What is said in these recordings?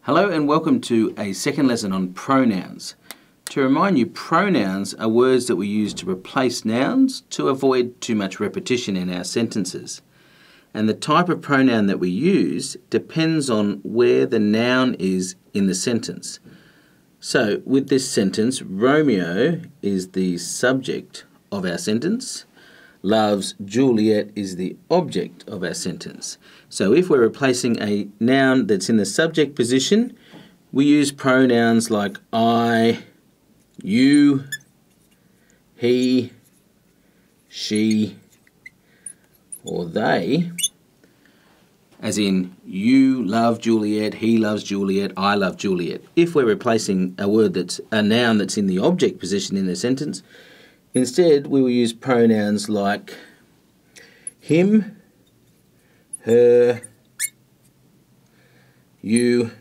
Hello and welcome to a second lesson on pronouns. To remind you, pronouns are words that we use to replace nouns to avoid too much repetition in our sentences. And the type of pronoun that we use depends on where the noun is in the sentence. So with this sentence, Romeo is the subject of our sentence. Loves Juliet is the object of our sentence. So if we're replacing a noun that's in the subject position, we use pronouns like I, you, he, she, or they, as in you love Juliet, he loves Juliet, I love Juliet. If we're replacing a noun that's in the object position in the sentence, instead, we will use pronouns like him, her, you,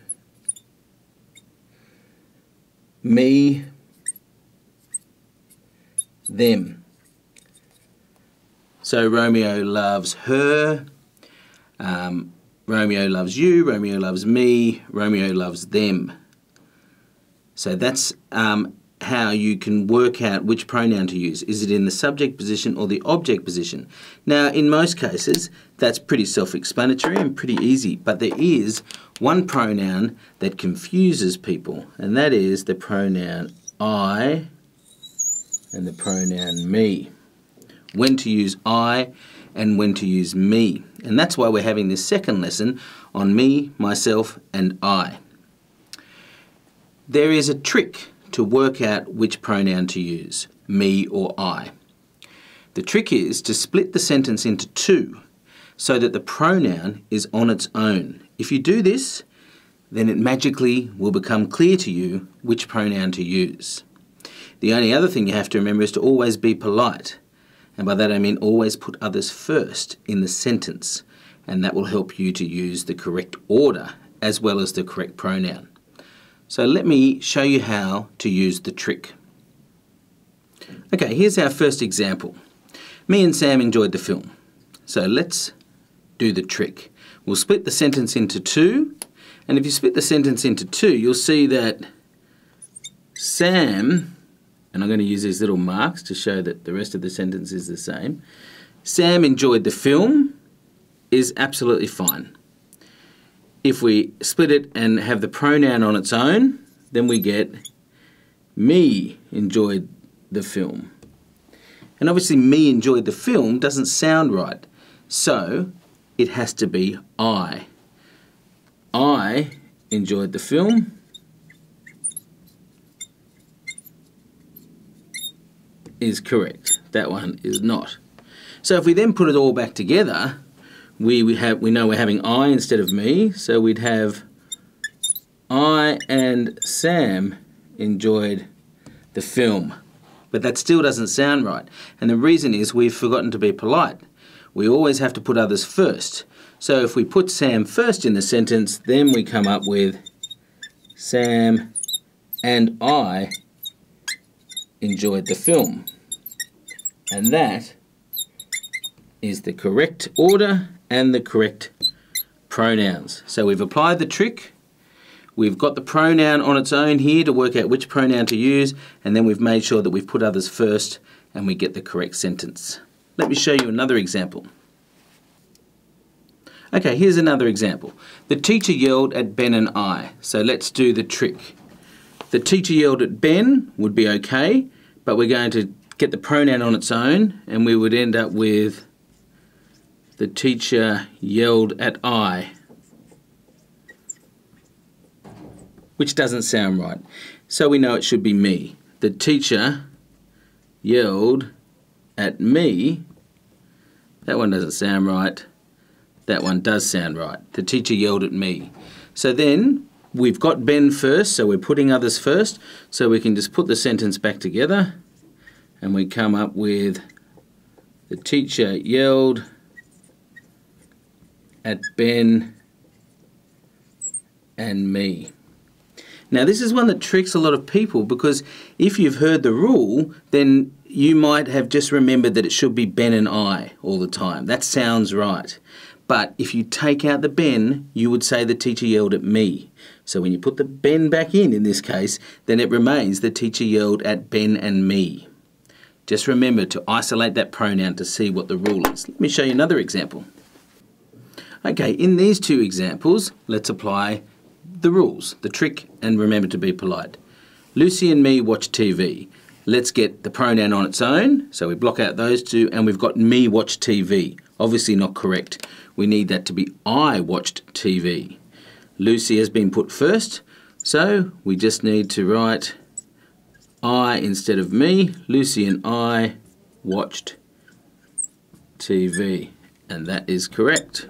me, them. So Romeo loves her, Romeo loves you, Romeo loves me, Romeo loves them. So that's how you can work out which pronoun to use. Is it in the subject position or the object position? Now, in most cases, that's pretty self-explanatory and pretty easy, but there is one pronoun that confuses people, and that is the pronoun I and the pronoun me. When to use I and when to use me. And that's why we're having this second lesson on me, myself, and I. There is a trick to work out which pronoun to use, me or I. The trick is to split the sentence into two so that the pronoun is on its own. If you do this, then it magically will become clear to you which pronoun to use. The only other thing you have to remember is to always be polite. And by that I mean always put others first in the sentence. And that will help you to use the correct order as well as the correct pronoun. So let me show you how to use the trick. Okay, here's our first example. Me and Sam enjoyed the film. So let's do the trick. We'll split the sentence into two. And if you split the sentence into two, you'll see that Sam, and I'm going to use these little marks to show that the rest of the sentence is the same. Sam enjoyed the film is absolutely fine. If we split it and have the pronoun on its own, then we get me enjoyed the film. And obviously me enjoyed the film doesn't sound right. So it has to be I. I enjoyed the film is correct. That one is not. So if we then put it all back together, we know we're having I instead of me, so we'd have I and Sam enjoyed the film. But that still doesn't sound right. And the reason is we've forgotten to be polite. We always have to put others first. So if we put Sam first in the sentence, then we come up with Sam and I enjoyed the film. And that is the correct order and the correct pronouns. So we've applied the trick, we've got the pronoun on its own here to work out which pronoun to use, and then we've made sure that we've put others first and we get the correct sentence. Let me show you another example. Okay, here's another example. The teacher yelled at Ben and I. So let's do the trick. The teacher yelled at Ben would be okay, but we're going to get the pronoun on its own and we would end up with the teacher yelled at I, which doesn't sound right. So we know it should be me. The teacher yelled at me. That one doesn't sound right. That one does sound right. The teacher yelled at me. So then we've got Ben first, so we're putting others first. So we can just put the sentence back together and we come up with the teacher yelled at Ben and me. Now this is one that tricks a lot of people because if you've heard the rule, then you might have just remembered that it should be Ben and I all the time. That sounds right. But if you take out the Ben, you would say the teacher yelled at me. So when you put the Ben back in this case, then it remains the teacher yelled at Ben and me. Just remember to isolate that pronoun to see what the rule is. Let me show you another example. Okay, in these two examples, let's apply the rules, the trick, and remember to be polite. Lucy and me watch TV. Let's get the pronoun on its own. So we block out those two, and we've got me watch TV. Obviously not correct. We need that to be I watched TV. Lucy has been put first, so we just need to write I instead of me. Lucy and I watched TV, and that is correct.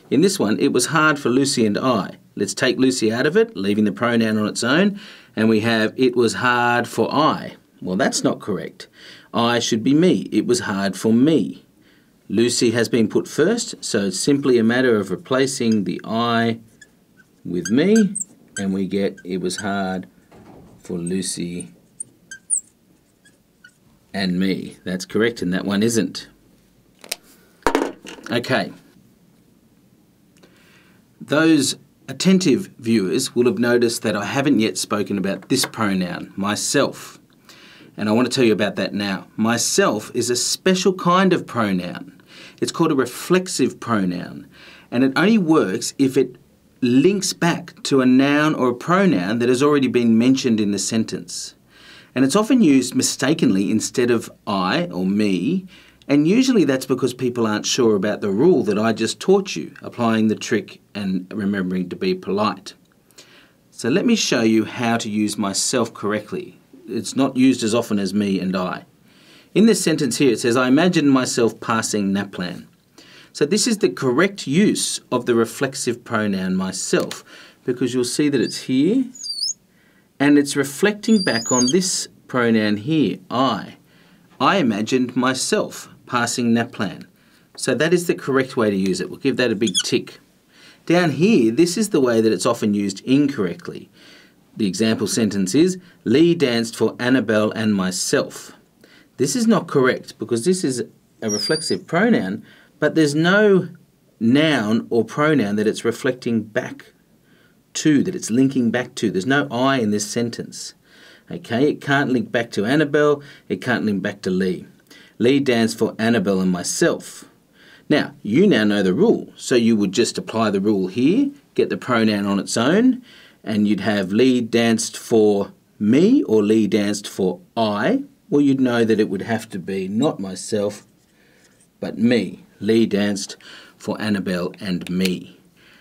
In this one, it was hard for Lucy and I. Let's take Lucy out of it, leaving the pronoun on its own, and we have it was hard for I. Well, that's not correct. I should be me. It was hard for me. Lucy has been put first, so it's simply a matter of replacing the I with me, and we get it was hard for Lucy and me. That's correct, and that one isn't. Okay. Those attentive viewers will have noticed that I haven't yet spoken about this pronoun, myself. And I want to tell you about that now. Myself is a special kind of pronoun. It's called a reflexive pronoun, and it only works if it links back to a noun or a pronoun that has already been mentioned in the sentence. And it's often used mistakenly instead of I or me, and usually that's because people aren't sure about the rule that I just taught you, applying the trick and remembering to be polite. So let me show you how to use myself correctly. It's not used as often as me and I. In this sentence here, it says, I imagined myself passing NAPLAN. So this is the correct use of the reflexive pronoun myself, because you'll see that it's here, and it's reflecting back on this pronoun here, I. I imagined myself passing NAPLAN. So that is the correct way to use it. We'll give that a big tick. Down here, this is the way that it's often used incorrectly. The example sentence is, Lee danced for Annabelle and myself. This is not correct because this is a reflexive pronoun, but there's no noun or pronoun that it's reflecting back to, that it's linking back to. There's no I in this sentence. Okay, it can't link back to Annabelle, it can't link back to Lee. Lee danced for Annabelle and myself. Now, you now know the rule, so you would just apply the rule here, get the pronoun on its own, and you'd have Lee danced for me or Lee danced for I. Well, you'd know that it would have to be not myself, but me. Lee danced for Annabelle and me.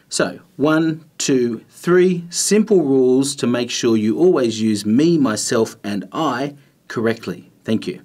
So, 1, 2, 3 simple rules to make sure you always use me, myself, and I correctly. Thank you.